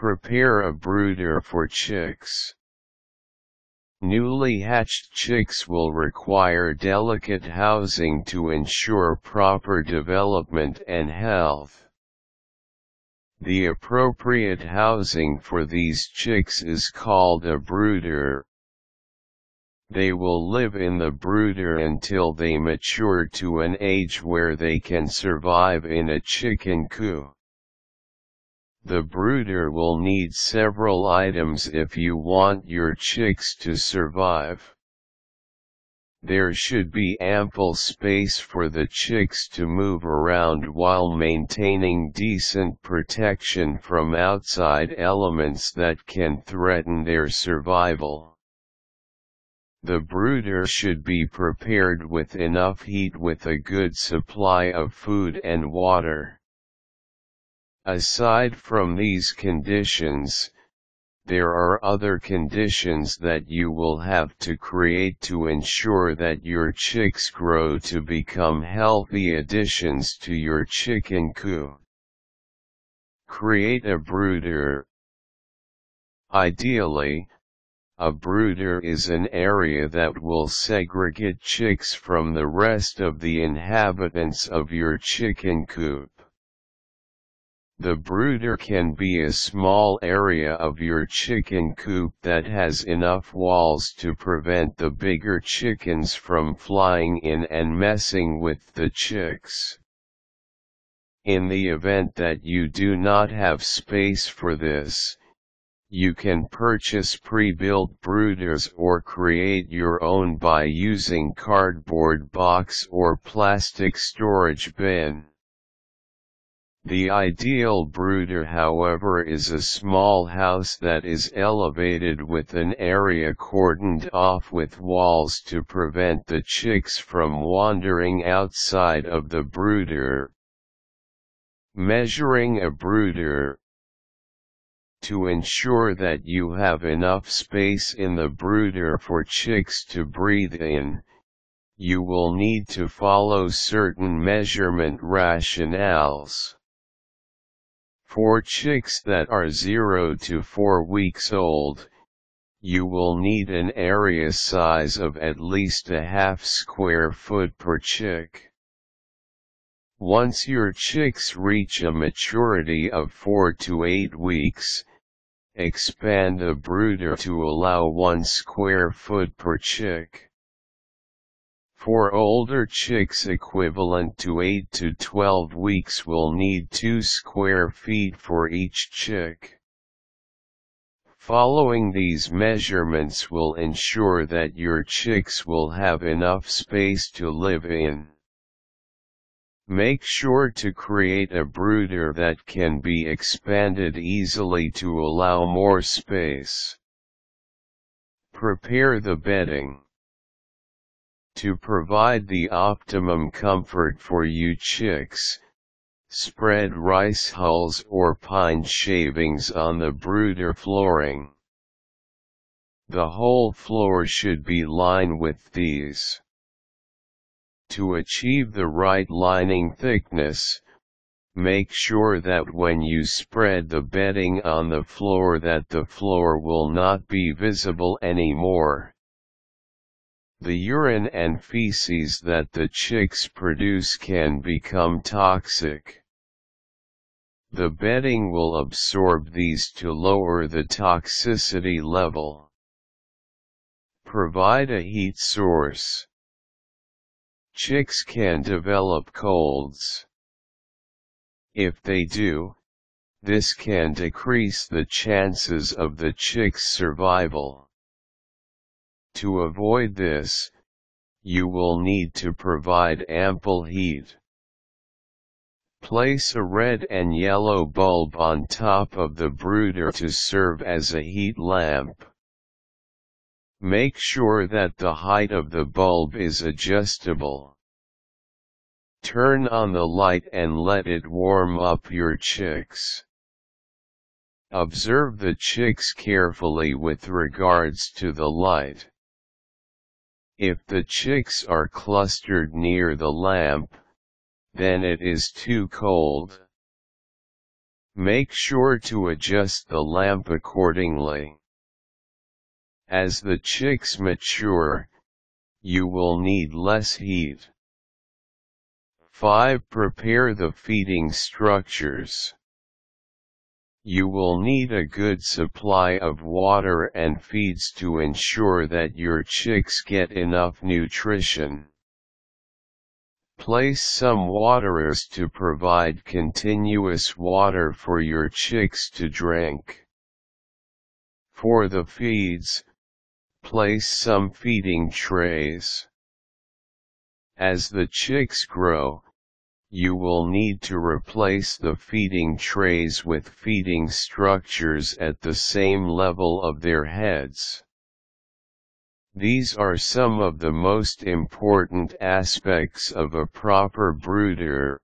Prepare a brooder for chicks. Newly hatched chicks will require delicate housing to ensure proper development and health. The appropriate housing for these chicks is called a brooder. They will live in the brooder until they mature to an age where they can survive in a chicken coop. The brooder will need several items if you want your chicks to survive. There should be ample space for the chicks to move around while maintaining decent protection from outside elements that can threaten their survival. The brooder should be prepared with enough heat with a good supply of food and water. Aside from these conditions, there are other conditions that you will have to create to ensure that your chicks grow to become healthy additions to your chicken coop. Create a brooder. Ideally, a brooder is an area that will segregate chicks from the rest of the inhabitants of your chicken coop. The brooder can be a small area of your chicken coop that has enough walls to prevent the bigger chickens from flying in and messing with the chicks. In the event that you do not have space for this, you can purchase pre-built brooders or create your own by using cardboard box or plastic storage bin. The ideal brooder, however, is a small house that is elevated with an area cordoned off with walls to prevent the chicks from wandering outside of the brooder. Measuring a brooder. To ensure that you have enough space in the brooder for chicks to breathe in, you will need to follow certain measurement rationales. For chicks that are 0 to 4 weeks old, you will need an area size of at least a half square foot per chick. Once your chicks reach a maturity of 4 to 8 weeks, expand a brooder to allow 1 square foot per chick. For older chicks equivalent to 8 to 12 weeks will need 2 square feet for each chick. Following these measurements will ensure that your chicks will have enough space to live in. Make sure to create a brooder that can be expanded easily to allow more space. Prepare the bedding. To provide the optimum comfort for you chicks, spread rice hulls or pine shavings on the brooder flooring. The whole floor should be lined with these. To achieve the right lining thickness, make sure that when you spread the bedding on the floor that the floor will not be visible anymore. The urine and feces that the chicks produce can become toxic. The bedding will absorb these to lower the toxicity level. Provide a heat source. Chicks can develop colds. If they do, this can decrease the chances of the chick's survival. To avoid this, you will need to provide ample heat. Place a red and yellow bulb on top of the brooder to serve as a heat lamp. Make sure that the height of the bulb is adjustable. Turn on the light and let it warm up your chicks. Observe the chicks carefully with regards to the light. If the chicks are clustered near the lamp, then it is too cold. Make sure to adjust the lamp accordingly. As the chicks mature, you will need less heat. 5. Prepare the feeding structures. You will need a good supply of water and feeds to ensure that your chicks get enough nutrition. Place some waterers to provide continuous water for your chicks to drink. For the feeds, place some feeding trays. As the chicks grow, you will need to replace the feeding trays with feeding structures at the same level of their heads. These are some of the most important aspects of a proper brooder.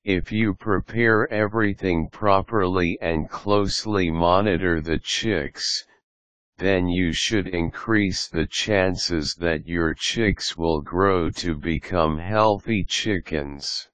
If you prepare everything properly and closely monitor the chicks, then you should increase the chances that your chicks will grow to become healthy chickens.